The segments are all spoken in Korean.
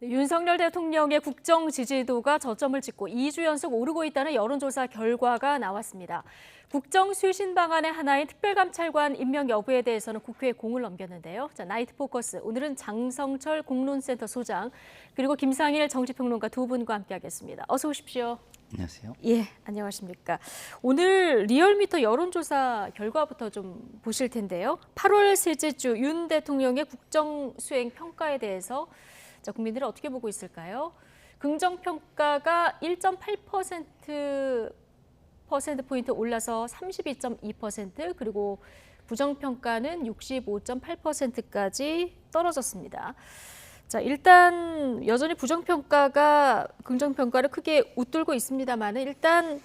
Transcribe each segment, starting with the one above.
윤석열 대통령의 국정 지지도가 저점을 찍고 2주 연속 오르고 있다는 여론조사 결과가 나왔습니다. 국정 쇄신 방안의 하나인 특별감찰관 임명 여부에 대해서는 국회에 공을 넘겼는데요. 나이트 포커스, 오늘은 장성철 공론센터 소장 그리고 김상일 정치평론가 두 분과 함께하겠습니다. 어서 오십시오. 안녕하세요. 예, 안녕하십니까. 오늘 리얼미터 여론조사 결과부터 좀 보실 텐데요. 8월 셋째 주 윤 대통령의 국정 수행 평가에 대해서 국민들은 어떻게 보고 있을까요? 긍정평가가 1.8%포인트 올라서 32.2%, 그리고 부정평가는 65.8%까지 떨어졌습니다. 일단 여전히 부정평가가 긍정평가를 크게 웃돌고 있습니다만 일단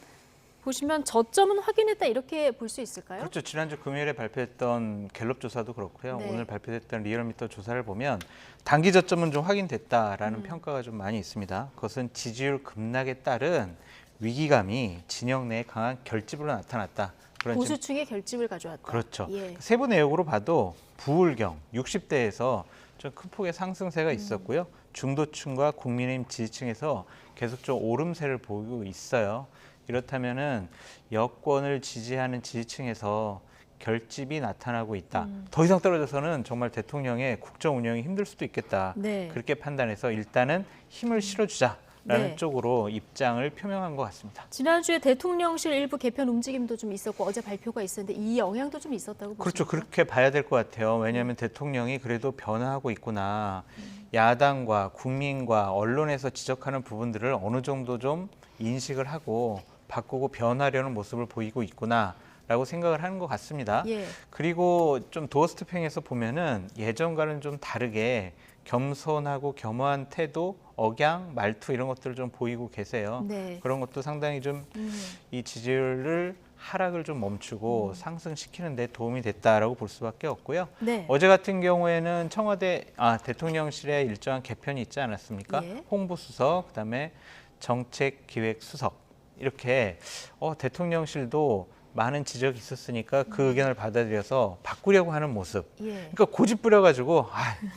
보시면 저점은 확인했다 이렇게 볼 수 있을까요? 그렇죠. 지난주 금요일에 발표했던 갤럽 조사도 그렇고요. 네. 오늘 발표됐던 리얼미터 조사를 보면 단기 저점은 좀 확인됐다라는 평가가 좀 많이 있습니다. 그것은 지지율 급락에 따른 위기감이 진영 내에 강한 결집으로 나타났다. 그런 보수층의 결집을 가져왔다. 그렇죠. 예. 세부 내역으로 봐도 부울경 60대에서 좀 큰 폭의 상승세가 있었고요. 중도층과 국민의힘 지지층에서 계속 좀 오름세를 보이고 있어요. 이렇다면은 여권을 지지하는 지지층에서 결집이 나타나고 있다. 더 이상 떨어져서는 정말 대통령의 국정 운영이 힘들 수도 있겠다. 네. 그렇게 판단해서 일단은 힘을 실어주자라는 네. 쪽으로 입장을 표명한 것 같습니다. 지난주에 대통령실 일부 개편 움직임도 좀 있었고 어제 발표가 있었는데 이 영향도 좀 있었다고 보십니까? 그렇죠. 그렇게 봐야 될 것 같아요. 왜냐하면 대통령이 그래도 변화하고 있구나. 야당과 국민과 언론에서 지적하는 부분들을 어느 정도 좀 인식을 하고 바꾸고 변하려는 모습을 보이고 있구나라고 생각을 하는 것 같습니다. 예. 그리고 좀 도어스태핑에서 보면은 예전과는 좀 다르게 겸손하고 겸허한 태도, 억양, 말투 이런 것들을 좀 보이고 계세요. 네. 그런 것도 상당히 좀 이 지지율을 하락을 좀 멈추고 상승시키는 데 도움이 됐다라고 볼 수밖에 없고요. 네. 어제 같은 경우에는 대통령실에 일정한 개편이 있지 않았습니까? 예. 홍보수석, 그다음에 정책기획수석 이렇게 대통령실도 많은 지적이 있었으니까 그 의견을 받아들여서 바꾸려고 하는 모습. 예. 그러니까 고집 부려가지고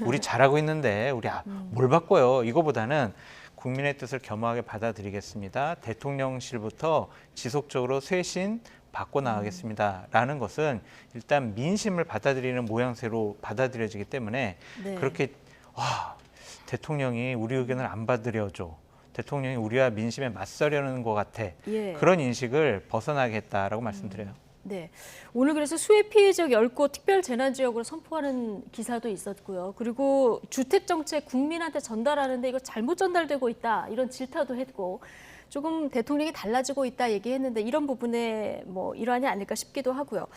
우리 잘하고 있는데 우리 뭘 바꿔요? 이거보다는 국민의 뜻을 겸허하게 받아들이겠습니다. 대통령실부터 지속적으로 쇄신 바꿔나가겠습니다라는 것은 일단 민심을 받아들이는 모양새로 받아들여지기 때문에 네. 그렇게 대통령이 우리 의견을 안 받아들여줘. 대통령이 우리와 민심에 맞서려는 것 같아. 예. 그런 인식을 벗어나겠다라고 말씀드려요. 네. 오늘 그래서 수해 피해 지역 10곳 특별 재난 지역으로 선포하는 기사도 있었고요. 그리고 주택 정책 국민한테 전달하는데 이거 잘못 전달되고 있다. 이런 질타도 했고 조금 대통령이 달라지고 있다 얘기했는데 이런 부분에 일환이 아닐까 싶기도 하고요.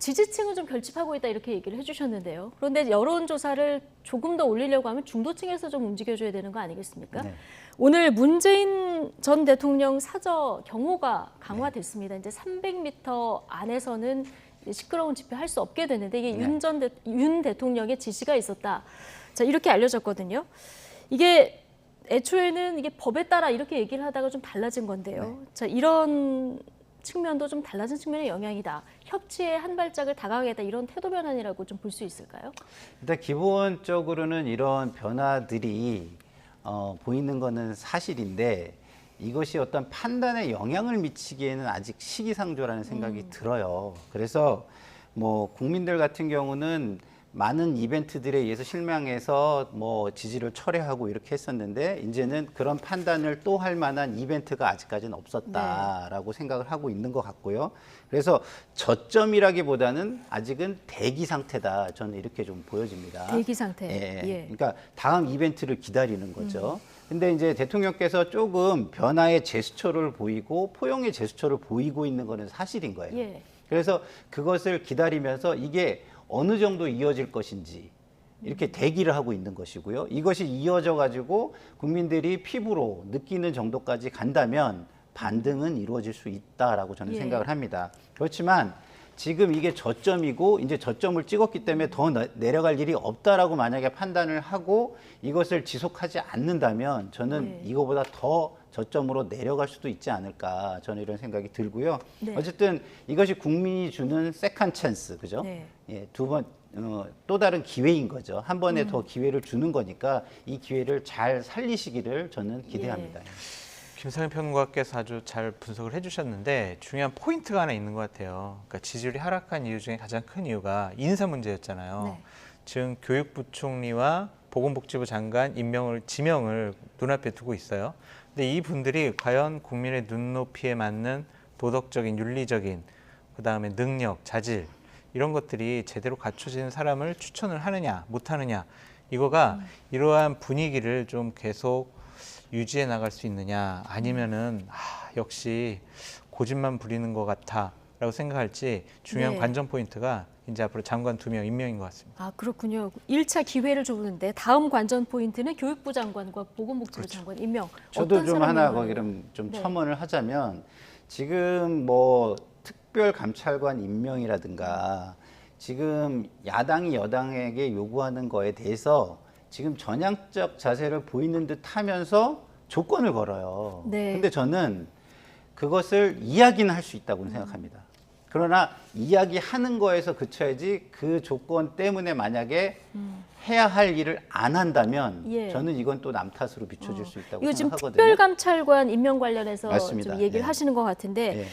지지층은 좀 결집하고 있다 이렇게 얘기를 해주셨는데요. 그런데 여론조사를 조금 더 올리려고 하면 중도층에서 좀 움직여줘야 되는 거 아니겠습니까? 네. 오늘 문재인 전 대통령 사저 경호가 강화됐습니다. 이제 300m 안에서는 시끄러운 집회 할 수 없게 되는데 이게 윤 대통령의 지시가 있었다. 이렇게 알려졌거든요. 이게 애초에는 이게 법에 따라 이렇게 얘기를 하다가 좀 달라진 건데요. 이런 측면도 좀 달라진 측면의 영향이다. 협치에 한 발짝을 다가가겠다 이런 태도 변환이라고 좀 볼 수 있을까요? 일단 기본적으로는 이런 변화들이 보이는 것은 사실인데 이것이 어떤 판단에 영향을 미치기에는 아직 시기상조라는 생각이 들어요. 그래서 국민들 같은 경우는 많은 이벤트들에 의해서 실망해서 지지를 철회하고 이렇게 했었는데 이제는 그런 판단을 또 할 만한 이벤트가 아직까지는 없었다라고 생각을 하고 있는 것 같고요. 그래서 저점이라기보다는 아직은 대기 상태다. 저는 이렇게 좀 보여집니다. 대기 상태. 예. 그러니까 다음 이벤트를 기다리는 거죠. 근데 이제 대통령께서 조금 변화의 제스처를 보이고 포용의 제스처를 보이고 있는 거는 사실인 거예요. 예. 그래서 그것을 기다리면서 이게 어느 정도 이어질 것인지 이렇게 대기를 하고 있는 것이고요. 이것이 이어져 가지고 국민들이 피부로 느끼는 정도까지 간다면 반등은 이루어질 수 있다라고 저는 생각을 합니다. 그렇지만 지금 이게 저점이고 이제 저점을 찍었기 때문에 더 내려갈 일이 없다라고 만약에 판단을 하고 이것을 지속하지 않는다면 저는 이거보다 더 저점으로 내려갈 수도 있지 않을까 저는 이런 생각이 들고요. 네. 어쨌든 이것이 국민이 주는 세컨 찬스, 그죠? 네. 예, 두 번 또 다른 기회인 거죠. 한 번에 더 기회를 주는 거니까 이 기회를 잘 살리시기를 저는 기대합니다. 김상현 평론가께서 아주 잘 분석을 해주셨는데 중요한 포인트가 하나 있는 것 같아요. 그러니까 지지율이 하락한 이유 중에 가장 큰 이유가 인사 문제였잖아요. 네. 지금 교육부 총리와 보건복지부 장관 지명을 눈앞에 두고 있어요. 근데 이 분들이 과연 국민의 눈높이에 맞는 도덕적인, 윤리적인, 그다음에 능력, 자질 이런 것들이 제대로 갖춰진 사람을 추천을 하느냐, 못하느냐 이거가 이러한 분위기를 좀 계속 유지해 나갈 수 있느냐 아니면은 역시 고집만 부리는 것 같아라고 생각할지 중요한 네. 관전 포인트가 이제 앞으로 장관 2명 임명인 것 같습니다. 아, 그렇군요. 1차 기회를 주는데 다음 관전 포인트는 교육부 장관과 보건복지부 장관 임명. 저도 어떤 좀 사람을 하나 임명해요? 거기를 좀 네. 첨언을 하자면 지금 뭐 특별감찰관 임명이라든가 지금 야당이 여당에게 요구하는 거에 대해서 지금 전향적 자세를 보이는 듯 하면서 조건을 걸어요. 네. 근데 저는 그것을 이야기는 할 수 있다고 생각합니다. 그러나 이야기하는 거에서 그쳐야지 그 조건 때문에 만약에 해야 할 일을 안 한다면 예. 저는 이건 또 남 탓으로 비춰질 수 있다고 이거 지금 생각하거든요. 특별감찰관 임명 관련해서 맞습니다. 좀 얘기를 네. 하시는 것 같은데 예.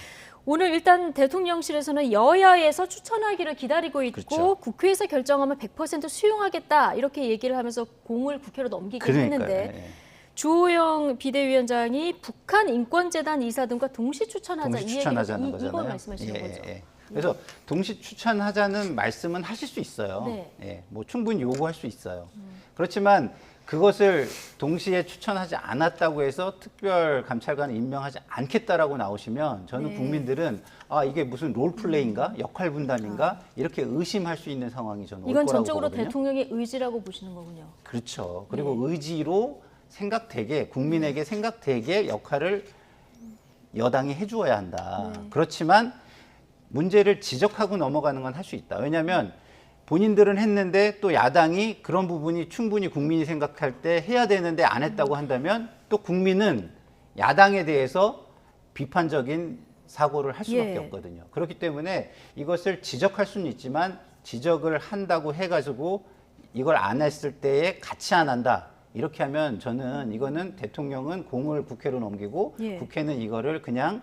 오늘 일단 대통령실에서는 여야에서 추천하기를 기다리고 있고 그렇죠. 국회에서 결정하면 100% 수용하겠다 이렇게 얘기를 하면서 공을 국회로 넘기긴 그러니까요. 했는데 예. 주호영 비대위원장이 북한 인권재단 이사 등과 동시 추천하자 동시 이 추천하자는 얘기를 거잖아요. 이걸 말씀하시는 예, 거죠. 예. 그래서 동시 추천하자는 말씀은 하실 수 있어요. 네. 예, 뭐 충분히 요구할 수 있어요. 그렇지만 그것을 동시에 추천하지 않았다고 해서 특별 감찰관을 임명하지 않겠다라고 나오시면 저는 네. 국민들은 이게 무슨 롤플레이인가 역할 분담인가 이렇게 의심할 수 있는 상황이 저는 올 이건 거라고 전적으로 보거든요. 대통령의 의지라고 보시는 거군요. 그렇죠. 그리고 네. 의지로 생각되게 국민에게 생각되게 역할을 여당이 해주어야 한다. 네. 그렇지만 문제를 지적하고 넘어가는 건 할 수 있다. 왜냐하면 본인들은 했는데 또 야당이 그런 부분이 충분히 국민이 생각할 때 해야 되는데 안 했다고 한다면 또 국민은 야당에 대해서 비판적인 사고를 할 수밖에 예. 없거든요. 그렇기 때문에 이것을 지적할 수는 있지만 지적을 한다고 해가지고 이걸 안 했을 때에 같이 안 한다. 이렇게 하면 저는 이거는 대통령은 공을 국회로 넘기고 예. 국회는 이거를 그냥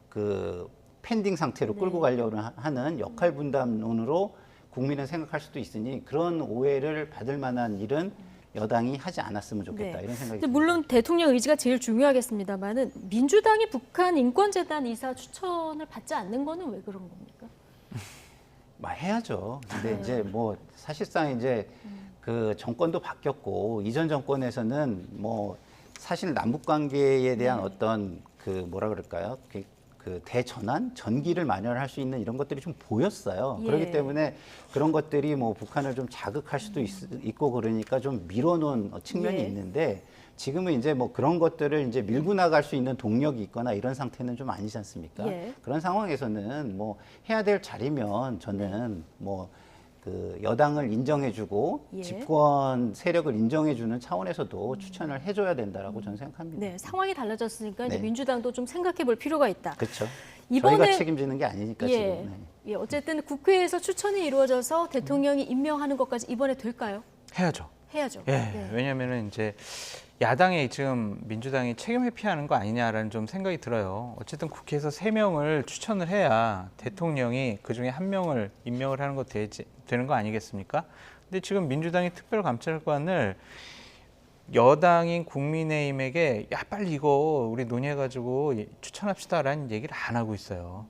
그 펜딩 상태로 끌고 가려고 하는 역할 분담론으로 국민은 생각할 수도 있으니 그런 오해를 받을 만한 일은 여당이 하지 않았으면 좋겠다 이런 생각이 근데 듭니다. 물론 대통령 의지가 제일 중요하겠습니다만은 민주당이 북한 인권재단 이사 추천을 받지 않는 거는 왜 그런 겁니까? 해야죠. 근데 네. 이제 뭐 사실상 이제 그 정권도 바뀌었고 이전 정권에서는 뭐 사실 남북 관계에 대한 어떤 그 뭐라 그럴까요? 그 대전환, 전기를 마련할 수 있는 이런 것들이 좀 보였어요. 예. 그렇기 때문에 그런 것들이 뭐 북한을 좀 자극할 수도 있고 그러니까 좀 밀어놓은 측면이 예. 있는데 지금은 이제 뭐 그런 것들을 이제 밀고 나갈 수 있는 동력이 있거나 이런 상태는 좀 아니지 않습니까? 예. 그런 상황에서는 뭐 해야 될 자리면 저는 뭐 그 여당을 인정해주고 예. 집권 세력을 인정해주는 차원에서도 추천을 해줘야 된다라고 저는 생각합니다. 네, 상황이 달라졌으니까 이제 네. 민주당도 좀 생각해 볼 필요가 있다. 그렇죠. 이번에- 저희가 책임지는 게 아니니까 예, 지금. 네. 예, 어쨌든 국회에서 추천이 이루어져서 대통령이 임명하는 것까지 이번에 될까요? 해야죠. 해야죠. 예, 네. 왜냐하면은 이제 야당이 지금 민주당이 책임 회피하는 거 아니냐라는 좀 생각이 들어요. 어쨌든 국회에서 3명을 추천을 해야 대통령이 그 중에 1명을 임명을 하는 거 되는 거 아니겠습니까? 근데 지금 민주당이 특별감찰관을 여당인 국민의힘에게 야 빨리 이거 우리 논의해가지고 추천합시다라는 얘기를 안 하고 있어요.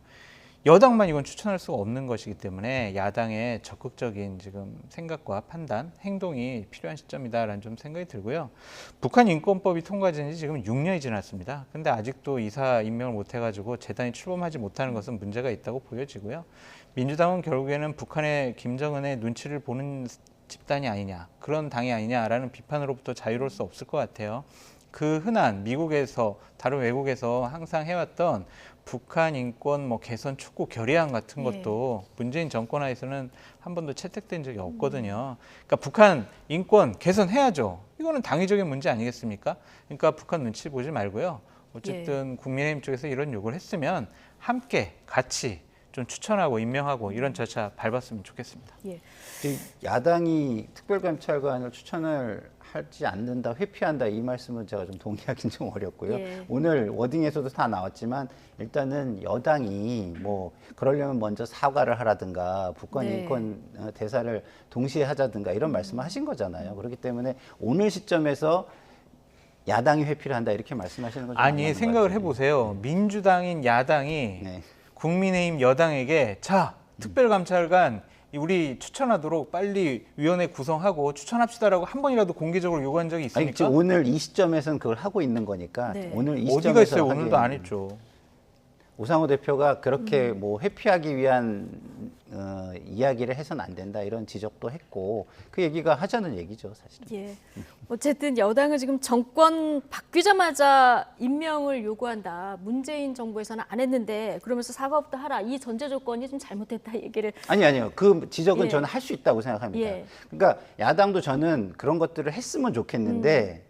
여당만 이건 추천할 수가 없는 것이기 때문에 야당의 적극적인 지금 생각과 판단, 행동이 필요한 시점이다라는 좀 생각이 들고요. 북한 인권법이 통과된 지 지금 6년이 지났습니다. 근데 아직도 이사 임명을 못 해가지고 재단이 출범하지 못하는 것은 문제가 있다고 보여지고요. 민주당은 결국에는 북한의 김정은의 눈치를 보는 집단이 아니냐, 그런 당이 아니냐라는 비판으로부터 자유로울 수 없을 것 같아요. 그 흔한 미국에서 다른 외국에서 항상 해왔던 북한 인권 뭐 개선 촉구 결의안 같은 것도 문재인 정권 하에서는 한 번도 채택된 적이 없거든요. 그러니까 북한 인권 개선해야죠. 이거는 당위적인 문제 아니겠습니까? 그러니까 북한 눈치 보지 말고요. 어쨌든 국민의힘 쪽에서 이런 요구를 했으면 함께 같이 좀 추천하고 임명하고 이런 절차 밟았으면 좋겠습니다. 예. 야당이 특별감찰관을 추천을 하지 않는다, 회피한다 이 말씀은 제가 좀 동의하기는 좀 어렵고요. 예. 오늘 워딩에서도 다 나왔지만 일단은 여당이 뭐 그러려면 먼저 사과를 하라든가 북한 네. 인권 대사를 동시에 하자든가 이런 말씀을 하신 거잖아요. 그렇기 때문에 오늘 시점에서 야당이 회피를 한다 이렇게 말씀하시는 건 좀 아니 맞는 생각을 것 같아요. 해보세요. 민주당인 야당이 네. 국민의힘 여당에게 자 특별감찰관 우리 추천하도록 빨리 위원회 구성하고 추천합시다라고 한 번이라도 공개적으로 요구한 적이 아니, 있습니까? 지금 오늘 이 시점에서는 그걸 하고 있는 거니까 네. 오늘 이 어디가 시점에서 있어요? 오늘도 하기에는 안 했죠. 우상호 대표가 그렇게 뭐 회피하기 위한 이야기를 해서는 안 된다 이런 지적도 했고 그 얘기가 하자는 얘기죠 사실은. 예. 어쨌든 여당은 지금 정권 바뀌자마자 임명을 요구한다. 문재인 정부에서는 안 했는데 그러면서 사과부터 하라. 이 전제 조건이 좀 잘못됐다 얘기를. 아니요. 그 지적은 예. 저는 할 수 있다고 생각합니다. 예. 그러니까 야당도 저는 그런 것들을 했으면 좋겠는데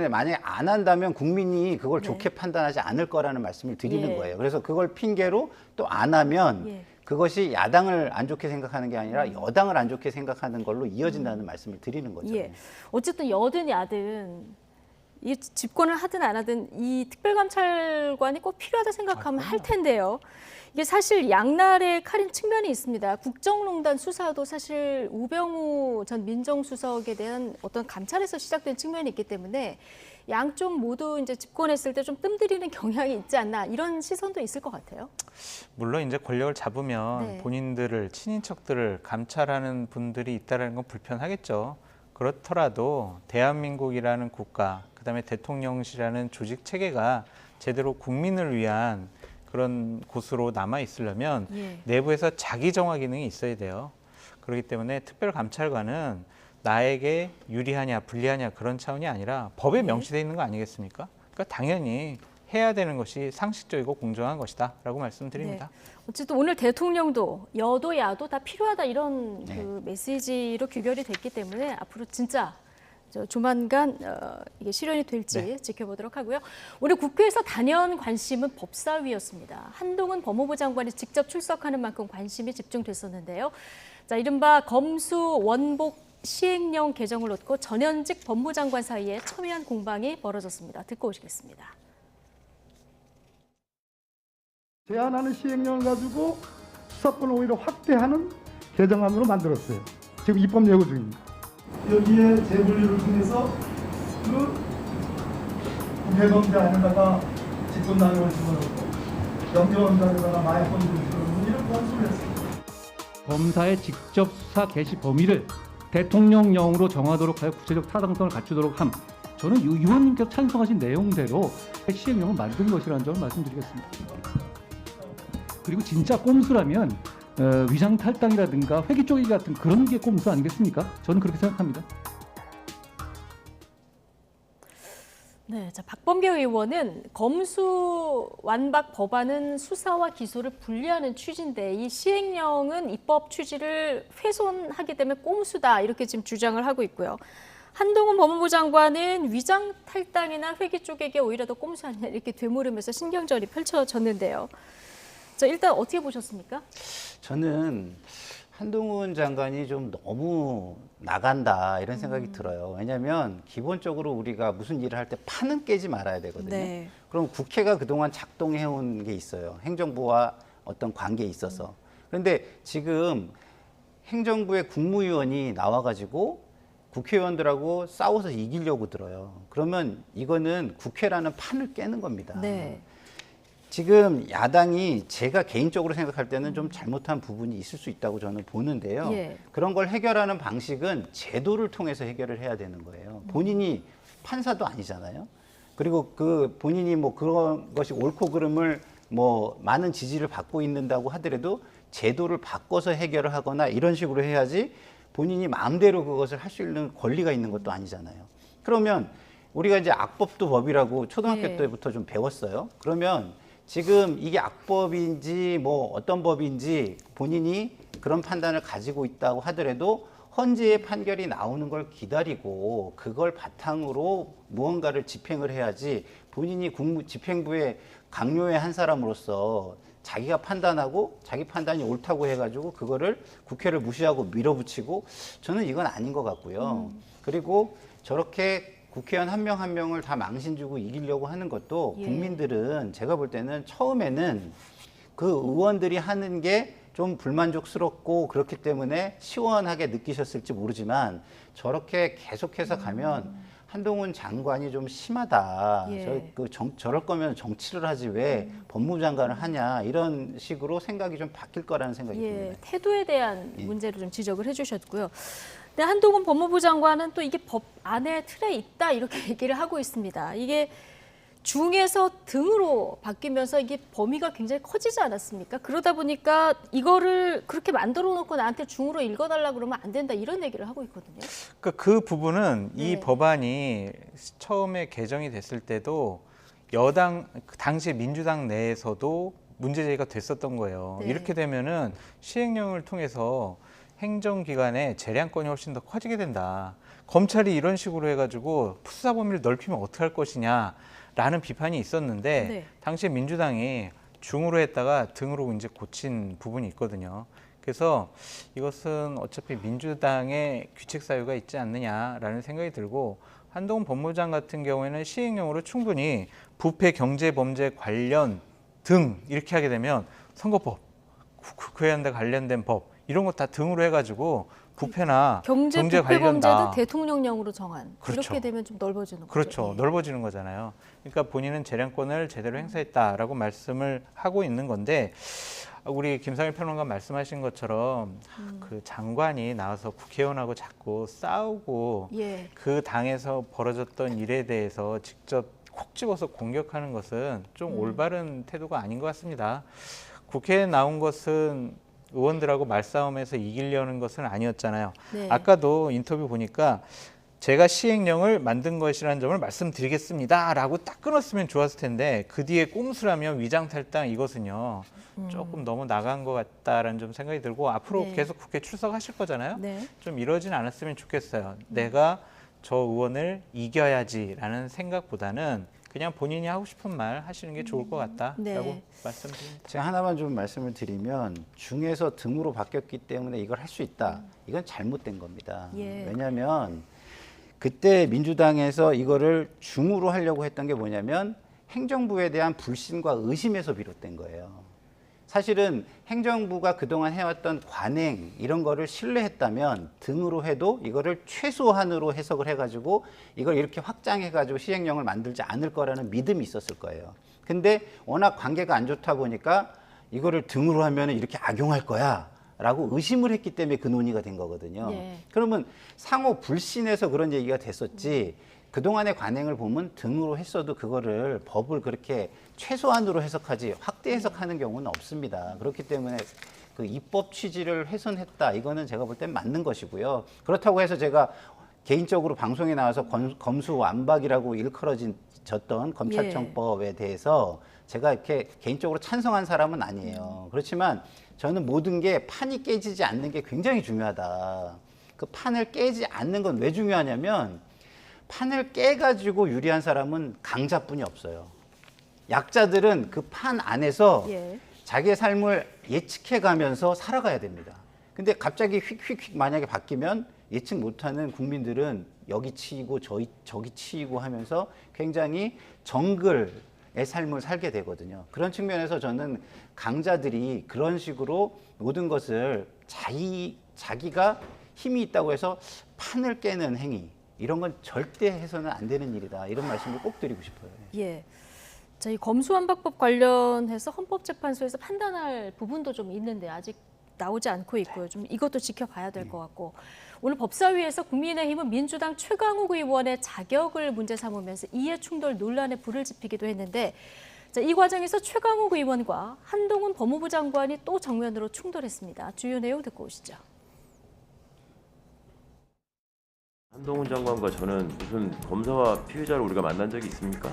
만약에 안 한다면 국민이 그걸 네. 좋게 판단하지 않을 거라는 말씀을 드리는 예. 거예요. 그래서 그걸 핑계로 또 안 하면 예. 그것이 야당을 안 좋게 생각하는 게 아니라 여당을 안 좋게 생각하는 걸로 이어진다는 말씀을 드리는 거죠. 예. 어쨌든 여든 야든 이 집권을 하든 안 하든 이 특별감찰관이 꼭 필요하다 생각하면 할 텐데요. 이게 사실 양날의 칼인 측면이 있습니다. 국정농단 수사도 사실 우병우 전 민정수석에 대한 어떤 감찰에서 시작된 측면이 있기 때문에 양쪽 모두 이제 집권했을 때 좀 뜸들이는 경향이 있지 않나 이런 시선도 있을 것 같아요. 물론 이제 권력을 잡으면 네. 본인들을 친인척들을 감찰하는 분들이 있다는 건 불편하겠죠. 그렇더라도 대한민국이라는 국가, 그다음에 대통령실이라는 조직 체계가 제대로 국민을 위한 그런 곳으로 남아 있으려면 예. 내부에서 자기 정화 기능이 있어야 돼요. 그렇기 때문에 특별감찰관은 나에게 유리하냐 불리하냐 그런 차원이 아니라 법에 명시되어 있는 거 아니겠습니까? 그러니까 당연히 해야 되는 것이 상식적이고 공정한 것이다라고 말씀드립니다. 네. 어쨌든 오늘 대통령도 여도 야도 다 필요하다 이런 네. 그 메시지로 규결이 됐기 때문에 앞으로 진짜 조만간 이게 실현이 될지 네. 지켜보도록 하고요. 오늘 국회에서 단연 관심은 법사위였습니다. 한동훈 법무부 장관이 직접 출석하는 만큼 관심이 집중됐었는데요. 자, 이른바 검수 원복 시행령 개정을 놓고 전현직 법무장관 사이에 첨예한 공방이 벌어졌습니다. 듣고 오시겠습니다. 제한하는 시행령을 가지고 수사권을 오히려 확대하는 개정안으로 만들었어요. 지금 입법 예고 중입니다. 여기에 재분리를 통해서 그 국회범죄 안에다가 직권남용을 집어넣고 영장원장에다가 마약범죄를 집어넣는 이런 범수를 했습니다. 검사의 직접 수사 개시 범위를 대통령령으로 정하도록 하여 구체적 타당성을 갖추도록 함. 저는 의원님께서 찬성하신 내용대로 시행령을 만든 것이라는 점을 말씀드리겠습니다. 그리고 진짜 꼼수라면 위장 탈당이라든가 회기 쪼개기 같은 그런 게 꼼수 아니겠습니까? 저는 그렇게 생각합니다. 네, 자, 박범계 의원은 검수 완박 법안은 수사와 기소를 분리하는 취지인데 이 시행령은 입법 취지를 훼손하기 때문에 꼼수다 이렇게 지금 주장을 하고 있고요. 한동훈 법무부 장관은 위장 탈당이나 회기 쪼개기 오히려 더 꼼수 아니냐 이렇게 되물으면서 신경전이 펼쳐졌는데요. 자, 일단 어떻게 보셨습니까? 저는 한동훈 장관이 좀 너무 나간다 이런 생각이 들어요. 왜냐하면 기본적으로 우리가 무슨 일을 할 때 판은 깨지 말아야 되거든요. 네. 그럼 국회가 그동안 작동해온 게 있어요. 행정부와 어떤 관계에 있어서. 그런데 지금 행정부의 국무위원이 나와가지고 국회의원들하고 싸워서 이기려고 들어요. 그러면 이거는 국회라는 판을 깨는 겁니다. 네. 지금 야당이 제가 개인적으로 생각할 때는 좀 잘못한 부분이 있을 수 있다고 저는 보는데요. 예. 그런 걸 해결하는 방식은 제도를 통해서 해결을 해야 되는 거예요. 본인이 판사도 아니잖아요. 그리고 그 본인이 뭐 그런 것이 옳고 그름을 뭐 많은 지지를 받고 있는다고 하더라도 제도를 바꿔서 해결을 하거나 이런 식으로 해야지 본인이 마음대로 그것을 할 수 있는 권리가 있는 것도 아니잖아요. 그러면 우리가 이제 악법도 법이라고 초등학교 예. 때부터 좀 배웠어요. 그러면 지금 이게 악법인지 뭐 어떤 법인지 본인이 그런 판단을 가지고 있다고 하더라도 헌재의 판결이 나오는 걸 기다리고 그걸 바탕으로 무언가를 집행을 해야지 본인이 집행부의 강요의 한 사람으로서 자기가 판단하고 자기 판단이 옳다고 해가지고 그거를 국회를 무시하고 밀어붙이고 저는 이건 아닌 것 같고요. 그리고 저렇게 국회의원 한 명 한 명을 다 망신 주고 이기려고 하는 것도 예. 국민들은 제가 볼 때는 처음에는 그 의원들이 하는 게 좀 불만족스럽고 그렇기 때문에 시원하게 느끼셨을지 모르지만 저렇게 계속해서 가면 한동훈 장관이 좀 심하다. 예. 저럴 거면 정치를 하지 왜 법무부 장관을 하냐 이런 식으로 생각이 좀 바뀔 거라는 생각이 예, 듭니다. 태도에 대한 예. 문제를 좀 지적을 해주셨고요. 근데 한동훈 법무부 장관은 또 이게 법 안에 틀에 있다 이렇게 얘기를 하고 있습니다. 이게 중에서 등으로 바뀌면서 이게 범위가 굉장히 커지지 않았습니까? 그러다 보니까 이거를 그렇게 만들어 놓고 나한테 중으로 읽어달라 그러면 안 된다 이런 얘기를 하고 있거든요. 그 부분은 이 네. 법안이 처음에 개정이 됐을 때도 여당 당시 민주당 내에서도 문제 제기가 됐었던 거예요. 네. 이렇게 되면은 시행령을 통해서 행정기관의 재량권이 훨씬 더 커지게 된다. 검찰이 이런 식으로 해가지고 수사 범위를 넓히면 어떻게 할 것이냐라는 비판이 있었는데 네. 당시에 민주당이 중으로 했다가 등으로 이제 고친 부분이 있거든요. 그래서 이것은 어차피 민주당의 규칙 사유가 있지 않느냐라는 생각이 들고 한동훈 법무장 같은 경우에는 시행령으로 충분히 부패 경제범죄 관련 등 이렇게 하게 되면 선거법, 국회의원과 관련된 법 이런 거 다 등으로 해가지고 부패나 경제 경제 부패 관련 범죄도 다 대통령령으로 정한 그렇죠. 이렇게 되면 좀 넓어지는 거죠. 그렇죠. 예. 넓어지는 거잖아요. 그러니까 본인은 재량권을 제대로 행사했다라고 말씀을 하고 있는 건데 우리 김상일 평론가 말씀하신 것처럼 그 장관이 나와서 국회의원하고 자꾸 싸우고 예. 그 당에서 벌어졌던 일에 대해서 직접 콕 집어서 공격하는 것은 좀 올바른 태도가 아닌 것 같습니다. 국회에 나온 것은 의원들하고 말싸움에서 이기려는 것은 아니었잖아요. 네. 아까도 인터뷰 보니까 제가 시행령을 만든 것이라는 점을 말씀드리겠습니다라고 딱 끊었으면 좋았을 텐데 그 뒤에 꼼수라면 위장탈당 이것은요 조금 너무 나간 것 같다라는 좀 생각이 들고 앞으로 네. 계속 국회 출석하실 거잖아요. 네. 좀 이러진 않았으면 좋겠어요. 내가 저 의원을 이겨야지라는 생각보다는 그냥 본인이 하고 싶은 말 하시는 게 좋을 것 같다라고 네. 말씀드립니다. 제가 하나만 좀 말씀을 드리면 중에서 등으로 바뀌었기 때문에 이걸 할 수 있다. 이건 잘못된 겁니다. 예. 왜냐하면 그때 민주당에서 이거를 중으로 하려고 했던 게 뭐냐면 행정부에 대한 불신과 의심에서 비롯된 거예요. 사실은 행정부가 그동안 해왔던 관행 이런 거를 신뢰했다면 등으로 해도 이거를 최소한으로 해석을 해가지고 이걸 이렇게 확장해가지고 시행령을 만들지 않을 거라는 믿음이 있었을 거예요. 근데 워낙 관계가 안 좋다 보니까 이거를 등으로 하면 이렇게 악용할 거야 라고 의심을 했기 때문에 그 논의가 된 거거든요. 예. 그러면 상호 불신해서 그런 얘기가 됐었지 그동안의 관행을 보면 등으로 했어도 그거를 법을 그렇게 최소한으로 해석하지 확대 해석하는 경우는 없습니다. 그렇기 때문에 그 입법 취지를 훼손했다. 이거는 제가 볼 땐 맞는 것이고요. 그렇다고 해서 제가 개인적으로 방송에 나와서 검수완박이라고 일컬어졌던 검찰청법에 대해서 제가 이렇게 개인적으로 찬성한 사람은 아니에요. 그렇지만 저는 모든 게 판이 깨지지 않는 게 굉장히 중요하다. 그 판을 깨지 않는 건 왜 중요하냐면 판을 깨가지고 유리한 사람은 강자뿐이 없어요. 약자들은 그 판 안에서 예. 자기의 삶을 예측해 가면서 살아가야 됩니다. 근데 갑자기 휙휙휙 만약에 바뀌면 예측 못하는 국민들은 여기 치이고 저기 치이고 하면서 굉장히 정글의 삶을 살게 되거든요. 그런 측면에서 저는 강자들이 그런 식으로 모든 것을 자기가 힘이 있다고 해서 판을 깨는 행위 이런 건 절대 해서는 안 되는 일이다. 이런 말씀을 꼭 드리고 싶어요. 예. 자, 이 검수완박법 관련해서 헌법재판소에서 판단할 부분도 좀 있는데 아직 나오지 않고 있고요. 좀 이것도 지켜봐야 될 것 같고 오늘 법사위에서 국민의힘은 민주당 최강욱 의원의 자격을 문제 삼으면서 이해충돌 논란에 불을 지피기도 했는데 자, 이 과정에서 최강욱 의원과 한동훈 법무부 장관이 또 정면으로 충돌했습니다. 주요 내용 듣고 오시죠. 한동훈 장관과 저는 무슨 검사와 피해자를 우리가 만난 적이 있습니까?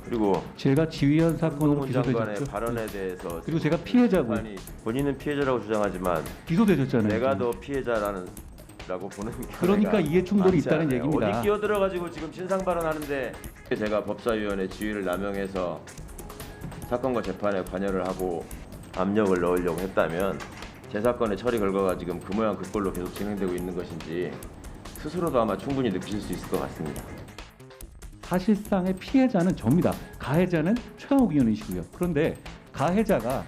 그리고 제가 지휘한 사건으로 한동훈 장관의 기소되셨죠. 발언에 대해서 그리고 제가 피해자고 아니, 본인은 피해자라고 주장하지만 기소되셨잖아요. 내가 지금. 더 피해자라고 보는 그러니까 견해가 이해충돌이 많지 있다는 않아요. 얘기입니다. 어디 끼어들어가지고 지금 신상 발언하는데 제가 법사위원회 지위를 남용해서 사건과 재판에 관여를 하고 압력을 넣으려고 했다면 제 사건의 처리 결과가 지금 그 모양 그 꼴로 계속 진행되고 있는 것인지 스스로도 아마 충분히 느끼실 수 있을 것 같습니다. 사실상의 피해자는 접니다. 가해자는 최강욱 위원이시고요. 그런데 가해자가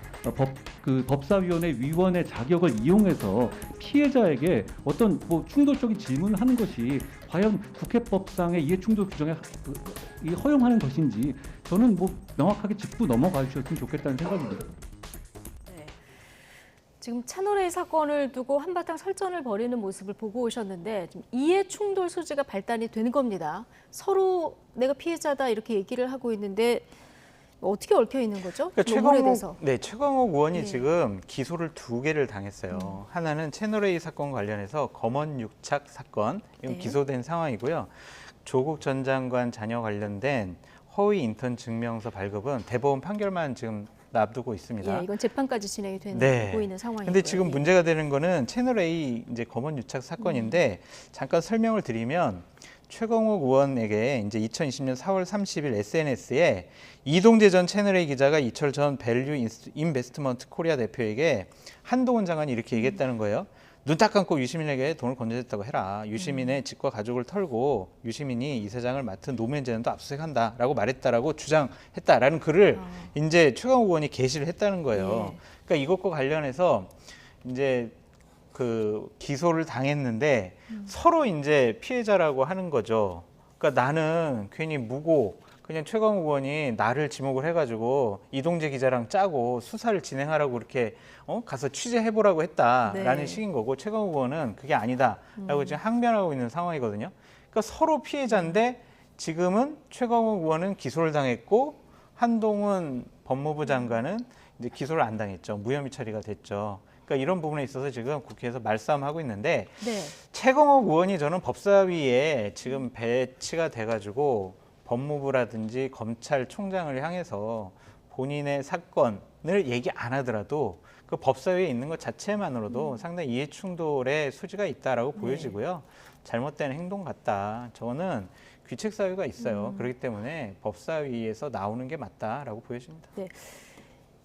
법사위원회 위원의 자격을 이용해서 피해자에게 어떤 충돌적인 질문을 하는 것이 과연 국회법상의 이해충돌 규정에 허용하는 것인지 저는 명확하게 짚고 넘어가 주셨으면 좋겠다는 생각입니다. 네. 지금 채널A 사건을 두고 한바탕 설전을 벌이는 모습을 보고 오셨는데 지금 이해 충돌 소지가 발단이 되는 겁니다. 서로 내가 피해자다 이렇게 얘기를 하고 있는데 어떻게 얽혀 있는 거죠? 너무 오래돼서. 최광욱 의원이 네. 지금 기소를 2개를 당했어요. 하나는 채널A 사건 관련해서 검언 유착 사건, 이건 네. 기소된 상황이고요. 조국 전 장관 자녀 관련된 허위 인턴 증명서 발급은 대법원 판결만 지금 놔두고 있습니다. 예, 이건 재판까지 진행이 되고 네. 있는 상황이고요. 근데 지금 예. 문제가 되는 거는 채널A 이제 검언 유착 사건인데 잠깐 설명을 드리면 최광욱 의원에게 이제 2020년 4월 30일 SNS에 이동재 전 채널A 기자가 이철 전 밸류 인베스트먼트 코리아 대표에게 한동훈 장관이 이렇게 얘기했다는 거예요. 눈 딱 감고 유시민에게 돈을 건네줬다고 해라. 유시민의 집과 가족을 털고 유시민이 이사장을 맡은 노무현 재단도 압수수색한다라고 말했다라고 주장했다라는 글을 이제 최광욱 의원이 게시를 했다는 거예요. 예. 그러니까 이것과 관련해서 이제 그 기소를 당했는데 서로 이제 피해자라고 하는 거죠. 그러니까 나는 괜히 그냥 최광욱 의원이 나를 지목을 해가지고 이동재 기자랑 짜고 수사를 진행하라고 이렇게 가서 취재해보라고 했다라는 네. 식인 거고 최광욱 의원은 그게 아니다라고 지금 항변하고 있는 상황이거든요. 그러니까 서로 피해자인데 지금은 최광욱 의원은 기소를 당했고 한동훈 법무부 장관은 이제 기소를 안 당했죠. 무혐의 처리가 됐죠. 그러니까 이런 부분에 있어서 지금 국회에서 말싸움하고 있는데 네. 최광욱 의원이 저는 법사위에 지금 배치가 돼가지고 법무부라든지 검찰총장을 향해서 본인의 사건을 얘기 안 하더라도 그 법사위에 있는 것 자체만으로도 상당히 이해충돌의 소지가 있다라고 보여지고요. 잘못된 행동 같다. 저는 귀책 사유가 있어요. 그렇기 때문에 법사위에서 나오는 게 맞다라고 보여집니다.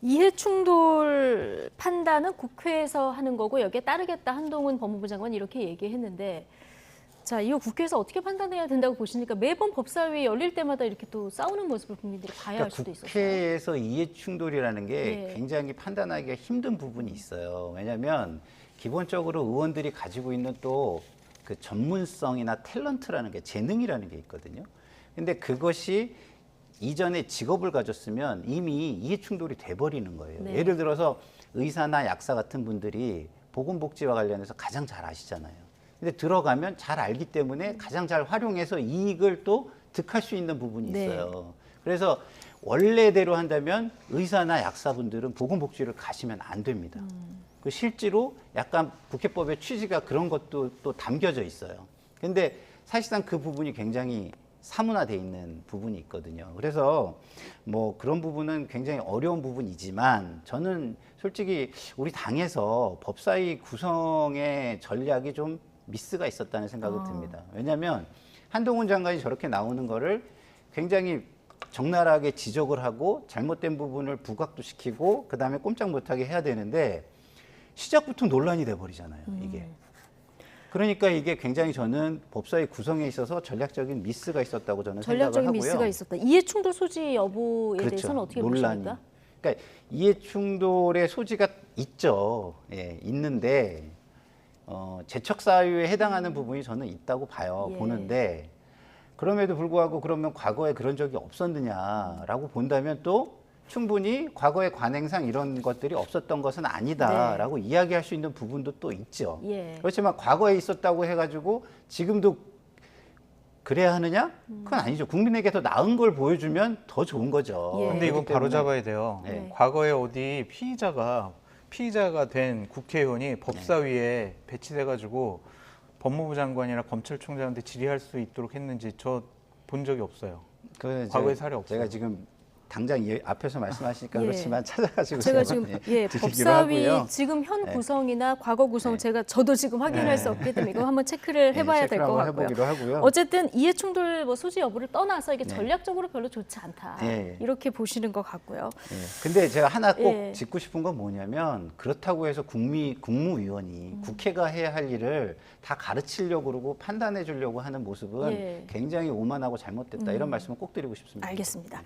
이해충돌 판단은 국회에서 하는 거고 여기에 따르겠다 한동훈 법무부 장관이 이렇게 얘기했는데 자, 이거 국회에서 어떻게 판단해야 된다고 보시니까 매번 법사위 열릴 때마다 이렇게 또 싸우는 모습을 국민들이 봐야 할 수도 있었어요. 국회에서 이해충돌이라는 게 네. 굉장히 판단하기가 힘든 부분이 있어요. 왜냐하면 기본적으로 의원들이 가지고 있는 또 그 전문성이나 탤런트라는 게 재능이라는 게 있거든요. 근데 그것이 이전에 직업을 가졌으면 이미 이해충돌이 돼버리는 거예요. 네. 예를 들어서 의사나 약사 같은 분들이 보건복지와 관련해서 가장 잘 아시잖아요. 근데 들어가면 잘 알기 때문에 가장 잘 활용해서 이익을 또 득할 수 있는 부분이 네. 있어요. 그래서 원래대로 한다면 의사나 약사분들은 보건복지를 가시면 안 됩니다. 그 실제로 약간 국회법의 취지가 그런 것도 또 담겨져 있어요. 근데 사실상 그 부분이 굉장히 사문화돼 있는 부분이 있거든요. 그래서 뭐 그런 부분은 굉장히 어려운 부분이지만 저는 솔직히 우리 당에서 법사위 구성의 전략이 좀 미스가 있었다는 생각이 듭니다. 왜냐하면 한동훈 장관이 저렇게 나오는 거를 굉장히 적나라하게 지적을 하고 잘못된 부분을 부각도 시키고 그다음에 꼼짝 못하게 해야 되는데 시작부터 논란이 돼버리잖아요. 이게. 그러니까 이게 굉장히 저는 법사위 구성에 있어서 전략적인 미스가 있었다고 저는 생각을 전략적인 하고요. 미스가 있었다. 이해충돌 소지 여부에 그렇죠. 대해서는 어떻게 논란이. 보십니까? 그러니까 이해충돌의 소지가 있죠. 예, 있는데 재척 사유에 해당하는 부분이 저는 있다고 봐요. 예. 보는데 그럼에도 불구하고 그러면 과거에 그런 적이 없었느냐라고 본다면 또 충분히 과거의 관행상 이런 것들이 없었던 것은 아니다라고 이야기할 수 있는 부분도 또 있죠. 예. 그렇지만 과거에 있었다고 해가지고 지금도 그래야 하느냐? 그건 아니죠. 국민에게 더 나은 걸 보여주면 더 좋은 거죠. 예. 근데 이건 그렇기 바로 때문에 잡아야 돼요. 네. 과거에 어디 피의자가 된 국회의원이 법사위에 배치돼가지고 법무부 장관이나 검찰총장한테 질의할 수 있도록 했는지 저 본 적이 없어요. 그 과거의 사례 없어요. 제가 지금 당장 앞에서 말씀하시니까 예. 그렇지만 찾아가지고 제가 지금 드리기로 법사위 하고요. 지금 현 네. 구성이나 과거 구성 네. 저도 지금 확인할 네. 수 없기 때문에 이거 한번 체크를 해봐야 될 것 체크를 한번 같고요. 해보기로 하고요. 어쨌든 이해 충돌 뭐 소지 여부를 떠나서 이게 네. 전략적으로 별로 좋지 않다. 네. 이렇게 보시는 것 같고요. 예. 근데 제가 하나 꼭 예. 짚고 싶은 건 뭐냐면 그렇다고 해서 국무위원이 국회가 해야 할 일을 다 가르치려고 그러고 판단해 주려고 하는 모습은 예. 굉장히 오만하고 잘못됐다 이런 말씀을 꼭 드리고 싶습니다. 알겠습니다.